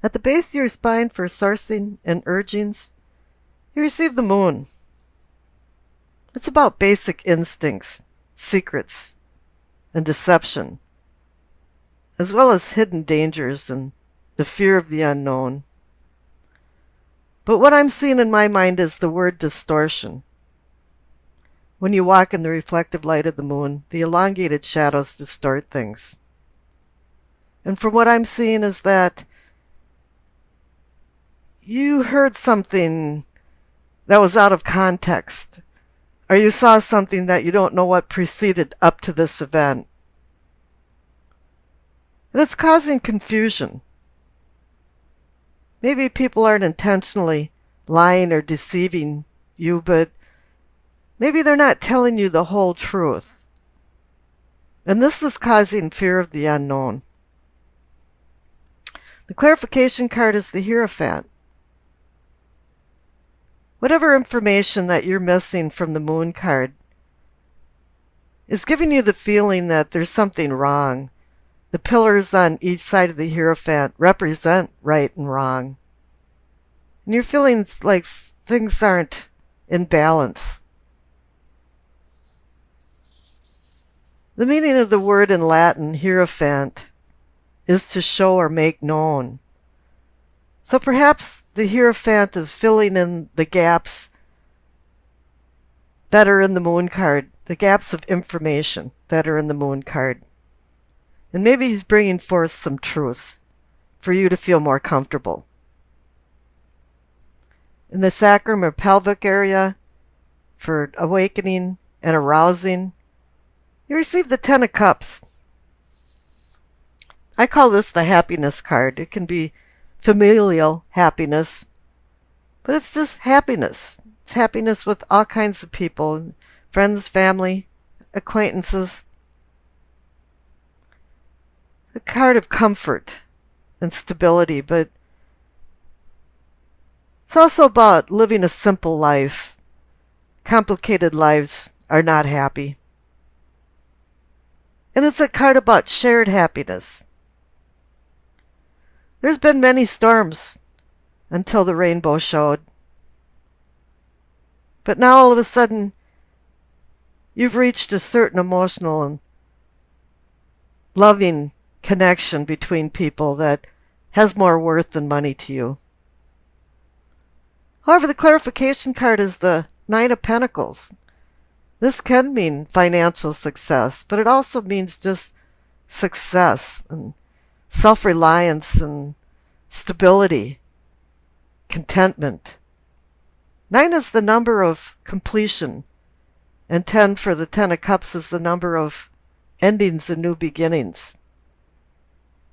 At the base of your spine for sourcing and urgings, you receive the moon. It's about basic instincts, secrets, and deception, as well as hidden dangers and the fear of the unknown. But what I'm seeing in my mind is the word distortion. When you walk in the reflective light of the moon, the elongated shadows distort things. And from what I'm seeing is that you heard something that was out of context, or you saw something that you don't know what preceded up to this event. And it's causing confusion. Maybe people aren't intentionally lying or deceiving you, but maybe they're not telling you the whole truth. And this is causing fear of the unknown. The clarification card is the Hierophant. Whatever information that you're missing from the moon card is giving you the feeling that there's something wrong. The pillars on each side of the Hierophant represent right and wrong. And you're feeling like things aren't in balance. The meaning of the word in Latin, Hierophant, is to show or make known. So perhaps the Hierophant is filling in the gaps that are in the moon card, the gaps of information that are in the moon card. And maybe he's bringing forth some truths for you to feel more comfortable. In the sacrum or pelvic area, for awakening and arousing, you receive the Ten of Cups. I call this the happiness card. It can be familial happiness, but it's just happiness. It's happiness with all kinds of people, friends, family, acquaintances. A card of comfort and stability, but it's also about living a simple life. Complicated lives are not happy. And it's a card about shared happiness. There's been many storms until the rainbow showed. But now all of a sudden, you've reached a certain emotional and loving connection between people that has more worth than money to you. However, the clarification card is the Nine of Pentacles. This can mean financial success, but it also means just success and self-reliance and stability, contentment. 9 is the number of completion, and 10 for the Ten of Cups is the number of endings and new beginnings.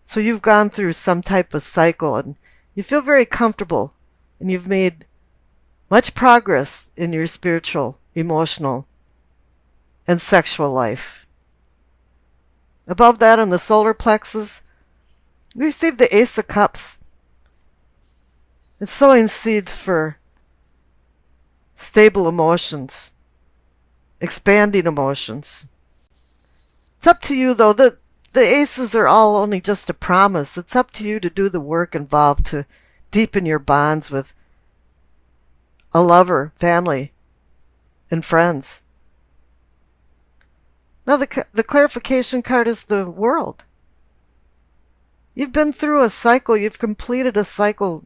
So you've gone through some type of cycle and you feel very comfortable and you've made much progress in your spiritual, emotional, and sexual life. Above that, in the solar plexus, we receive the Ace of Cups. It's sowing seeds for stable emotions, expanding emotions. It's up to you, though. The aces are all only just a promise. It's up to you to do the work involved to deepen your bonds with a lover, family, and friends. Now, the clarification card is the World. You've been through a cycle. You've completed a cycle.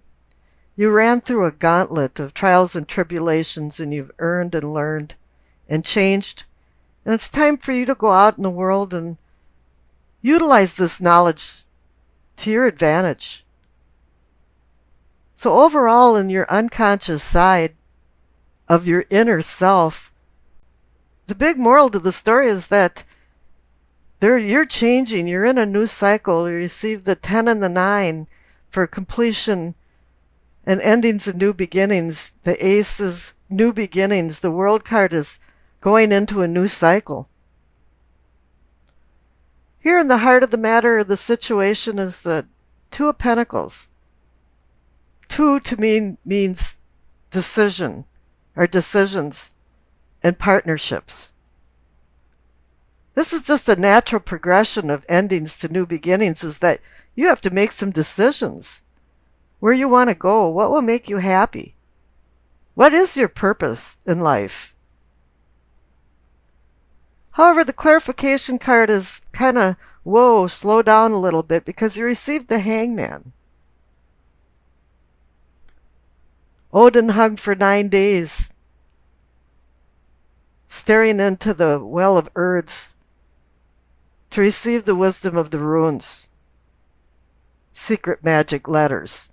You ran through a gauntlet of trials and tribulations, and you've earned and learned and changed. And it's time for you to go out in the world and utilize this knowledge to your advantage. So overall, in your unconscious side of your inner self, the big moral to the story is that you're changing. You're in a new cycle. You receive the 10 and the 9 for completion and endings and new beginnings. The Ace is new beginnings. The World card is going into a new cycle. Here in the heart of the matter, the situation is the Two of Pentacles. 2 to me means decision or decisions and partnerships. This is just a natural progression of endings to new beginnings, is that you have to make some decisions. where you want to go, what will make you happy. What is your purpose in life? However, the clarification card is kind of, whoa, slow down a little bit because you received the Hangman. Odin hung for 9 days, staring into the well of Urds to receive the wisdom of the runes, secret magic letters.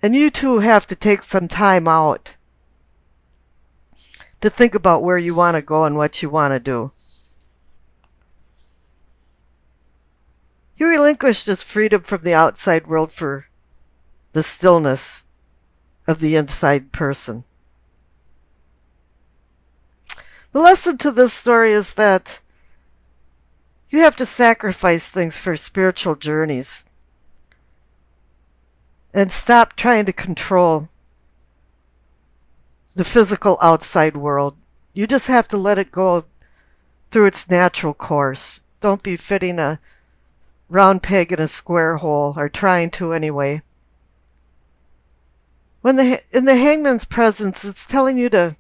And you too have to take some time out to think about where you want to go and what you want to do. You relinquish this freedom from the outside world for the stillness of the inside person. The lesson to this story is that you have to sacrifice things for spiritual journeys and stop trying to control the physical outside world. You just have to let it go through its natural course. Don't be fitting a round peg in a square hole, or trying to anyway. In the Hangman's presence, it's telling you to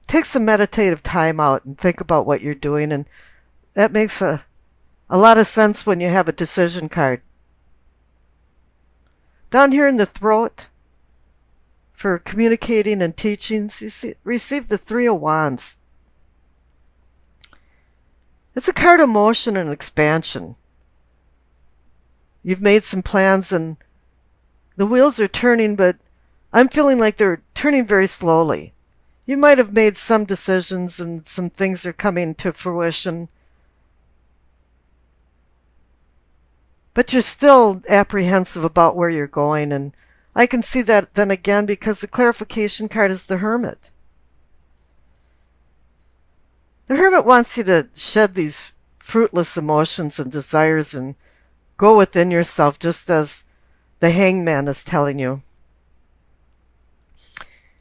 take some meditative time out and think about what you're doing, and that makes a lot of sense when you have a decision card. Down here in the throat, for communicating and teachings, you receive the Three of Wands. It's a card of motion and expansion. You've made some plans and the wheels are turning, but I'm feeling like they're turning very slowly. You might have made some decisions and some things are coming to fruition, but you're still apprehensive about where you're going, and I can see that then again because the clarification card is the Hermit. The Hermit wants you to shed these fruitless emotions and desires and go within yourself, just as the Hangman is telling you.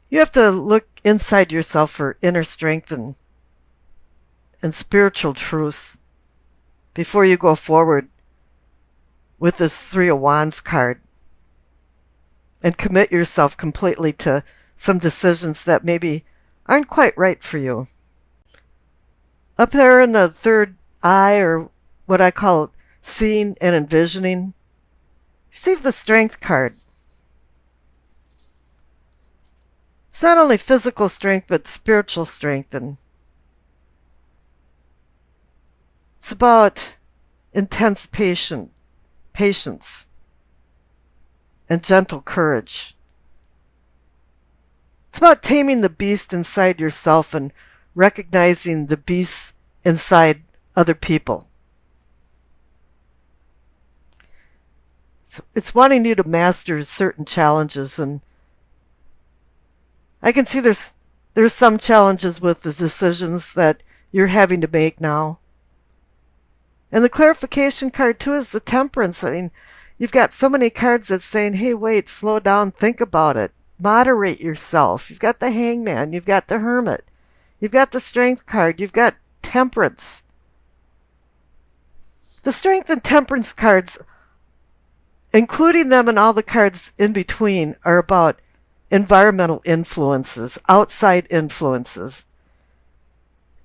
You have to look inside yourself for inner strength and spiritual truths before you go forward with this Three of Wands card, and commit yourself completely to some decisions that maybe aren't quite right for you. Up there in the third eye, or what I call seeing and envisioning, receive the Strength card. It's not only physical strength, but spiritual strength, and it's about intense patience and gentle courage. It's about taming the beast inside yourself and recognizing the beast inside other people. So it's wanting you to master certain challenges, and I can see there's some challenges with the decisions that you're having to make now. And the clarification card too is the Temperance. I mean, you've got so many cards that's saying, hey, wait, slow down, think about it, moderate yourself. You've got the Hangman, you've got the Hermit, you've got the Strength card, you've got Temperance. The Strength and Temperance cards, including them and all the cards in between, are about environmental influences, outside influences.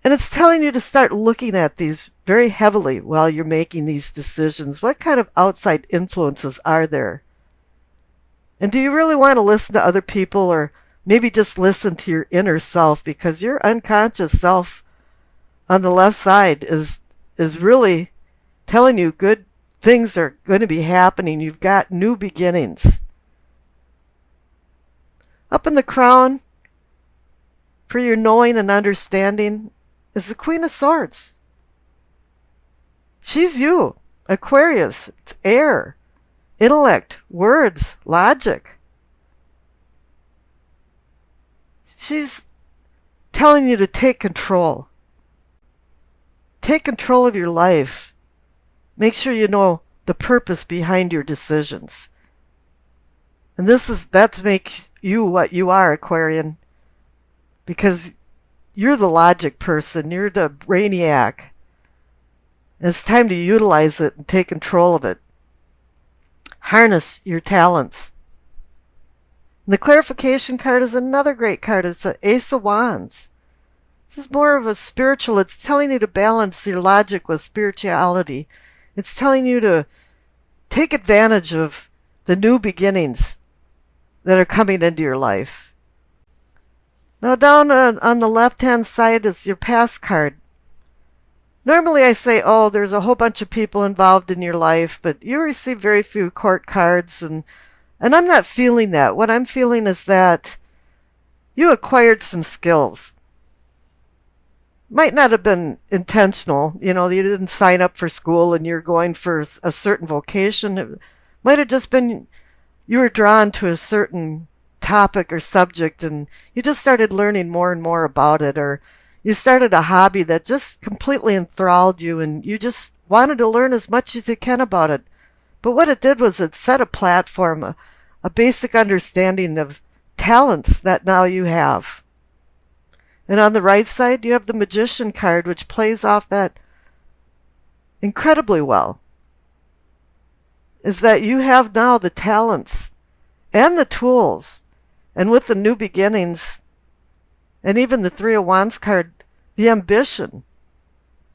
And it's telling you to start looking at these very heavily while you're making these decisions. What kind of outside influences are there? And do you really want to listen to other people, or maybe just listen to your inner self? Because your unconscious self on the left side is really telling you good things are going to be happening. You've got new beginnings. Up in the crown, for your knowing and understanding, is the Queen of Swords. She's you, Aquarius. It's air, intellect, words, logic. She's telling you to take control. Take control of your life. Make sure you know the purpose behind your decisions. And that makes you what you are, Aquarian, because you're the logic person, you're the brainiac. And it's time to utilize it and take control of it. harness your talents. And the clarification card is another great card. It's the Ace of Wands. This is more of a spiritual. It's telling you to balance your logic with spirituality. It's telling you to take advantage of the new beginnings that are coming into your life. Now down on the left-hand side is your past card. Normally I say, oh, there's a whole bunch of people involved in your life, but you receive very few court cards, and I'm not feeling that. What I'm feeling is that you acquired some skills. Might not have been intentional. You didn't sign up for school and you're going for a certain vocation. It might have just been you were drawn to a certain topic or subject and you just started learning more and more about it, or you started a hobby that just completely enthralled you and you just wanted to learn as much as you can about it. But what it did was it set a platform, a basic understanding of talents that now you have. And on the right side, you have the Magician card, which plays off that incredibly well. Is that you have now the talents and the tools, and with the new beginnings, and even the Three of Wands card, the ambition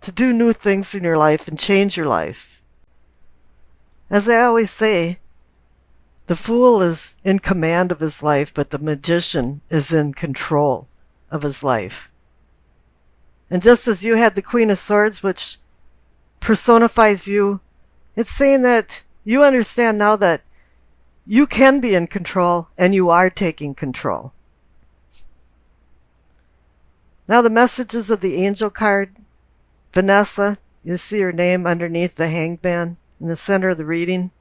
to do new things in your life and change your life. As I always say, the fool is in command of his life, but the magician is in control of his life. And just as you had the Queen of Swords, which personifies you, it's saying that you understand now that you can be in control and you are taking control. Now the messages of the angel card. Vanessa, you see her name underneath the Hanged Man in the center of the reading.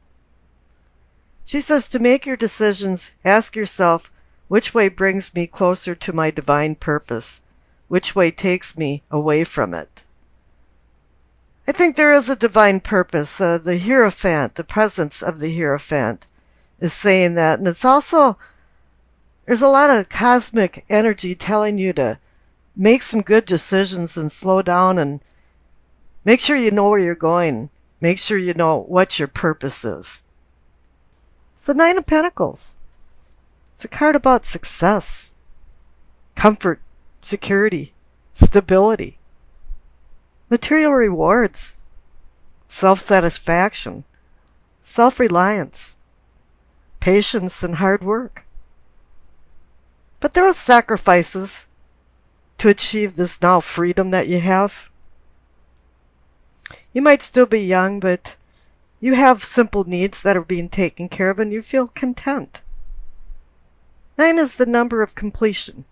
She says to make your decisions, ask yourself, which way brings me closer to my divine purpose? Which way takes me away from it? I think there is a divine purpose. The Hierophant, the presence of the Hierophant is saying that. And it's also, there's a lot of cosmic energy telling you to make some good decisions and slow down and make sure you know where you're going. Make sure you know what your purpose is. It's the Nine of Pentacles. It's a card about success, comfort, security, stability, material rewards, self-satisfaction, self-reliance, patience, and hard work. But there are sacrifices to achieve this now freedom that you have. You might still be young, but you have simple needs that are being taken care of and you feel content. 9 is the number of completion.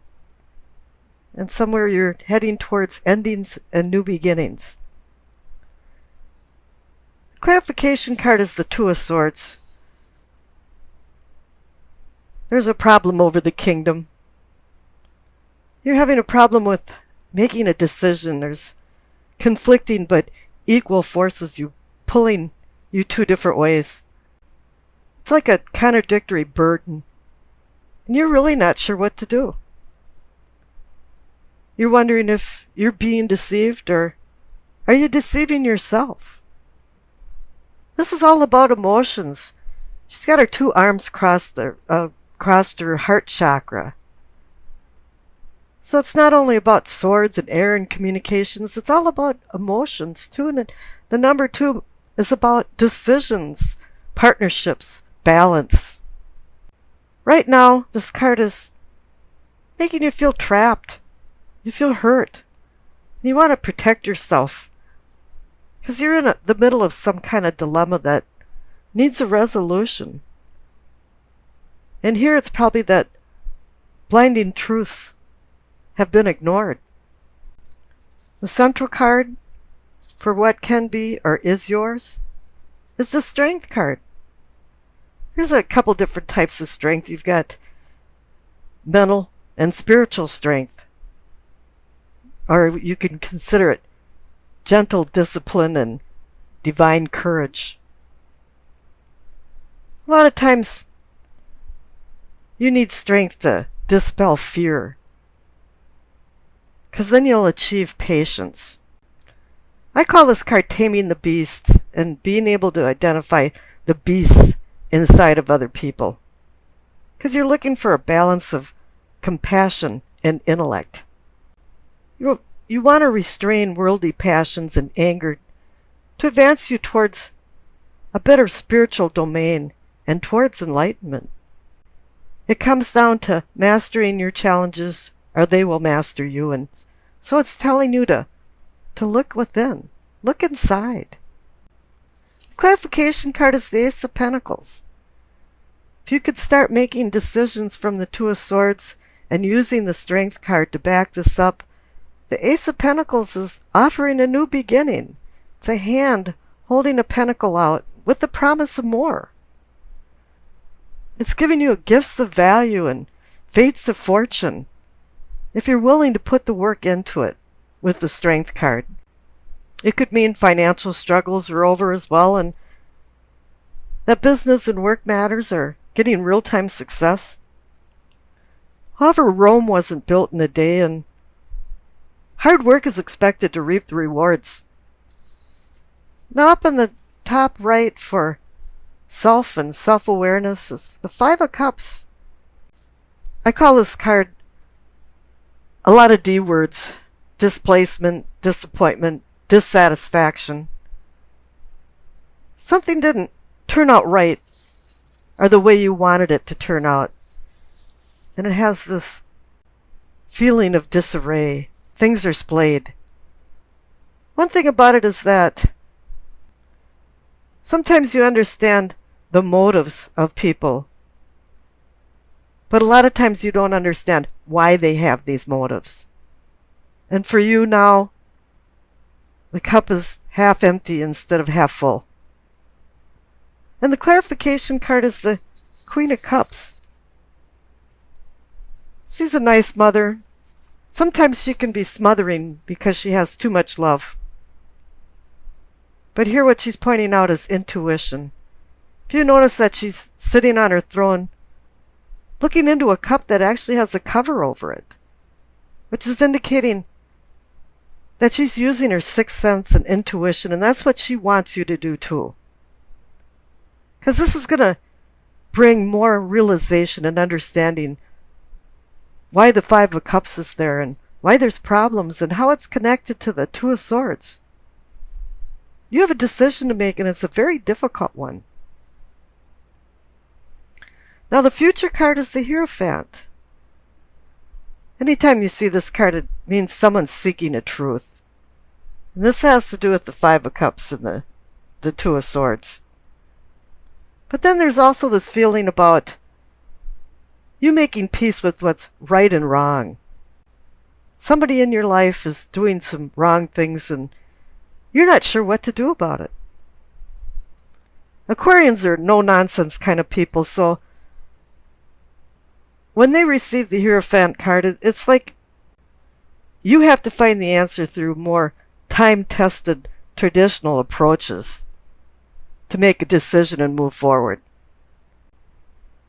And somewhere you're heading towards endings and new beginnings. Clarification card is the Two of Swords. There's a problem over the kingdom. You're having a problem with making a decision. There's conflicting but equal forces pulling you two different ways. It's like a contradictory burden. And you're really not sure what to do. You're wondering if you're being deceived, or are you deceiving yourself? This is all about emotions. She's got her two arms crossed her heart chakra. So it's not only about swords and air and communications, it's all about emotions too. And the number 2 is about decisions, partnerships, balance. Right now, this card is making you feel trapped. You feel hurt. And you want to protect yourself because you're in the middle of some kind of dilemma that needs a resolution. And here it's probably that blinding truths have been ignored. The central card for what can be or is yours is the Strength card. There's a couple different types of strength. You've got mental and spiritual strength. Or you can consider it gentle discipline and divine courage. A lot of times you need strength to dispel fear, because then you'll achieve patience. I call this card taming the beast and being able to identify the beasts inside of other people. Because you're looking for a balance of compassion and intellect. You want to restrain worldly passions and anger to advance you towards a better spiritual domain and towards enlightenment. It comes down to mastering your challenges or they will master you. And so it's telling you to look within, look inside. The clarification card is the Ace of Pentacles. If you could start making decisions from the Two of Swords and using the Strength card to back this up, the Ace of Pentacles is offering a new beginning. It's a hand holding a pentacle out with the promise of more. It's giving you gifts of value and fates of fortune if you're willing to put the work into it with the Strength card. It could mean financial struggles are over as well, and that business and work matters are getting real-time success. However, Rome wasn't built in a day, and hard work is expected to reap the rewards. Now up in the top right for self and self-awareness is the Five of Cups. I call this card a lot of D words: displacement, disappointment, dissatisfaction. Something didn't turn out right or the way you wanted it to turn out. And it has this feeling of disarray. Things are splayed. One thing about it is that sometimes you understand the motives of people, but a lot of times you don't understand why they have these motives. And for you now, the cup is half empty instead of half full. And the clarification card is the Queen of Cups. She's a nice mother. Sometimes she can be smothering because she has too much love. But here what she's pointing out is intuition. If you notice that she's sitting on her throne, looking into a cup that actually has a cover over it, which is indicating that she's using her sixth sense and intuition, and that's what she wants you to do too. Because this is going to bring more realization and understanding why the Five of Cups is there and why there's problems and how it's connected to the Two of Swords. You have a decision to make, and it's a very difficult one. Now the future card is the Hierophant. Anytime you see this card, it means someone's seeking a truth. And this has to do with the Five of Cups and the Two of Swords. But then there's also this feeling about you making peace with what's right and wrong. Somebody in your life is doing some wrong things and you're not sure what to do about it. Aquarians are no-nonsense kind of people, so when they receive the Hierophant card, it's like you have to find the answer through more time-tested traditional approaches to make a decision and move forward.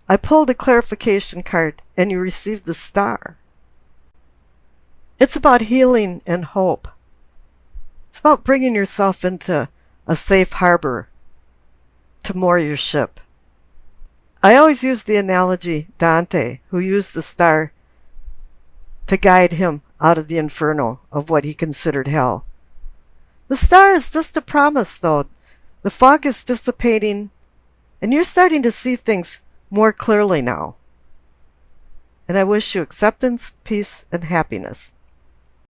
I pulled a clarification card and you received the Star. It's about healing and hope. It's about bringing yourself into a safe harbor to moor your ship. I always use the analogy Dante, who used the star to guide him out of the inferno of what he considered hell. The star is just a promise, though. The fog is dissipating, and you're starting to see things more clearly now. And I wish you acceptance, peace, and happiness.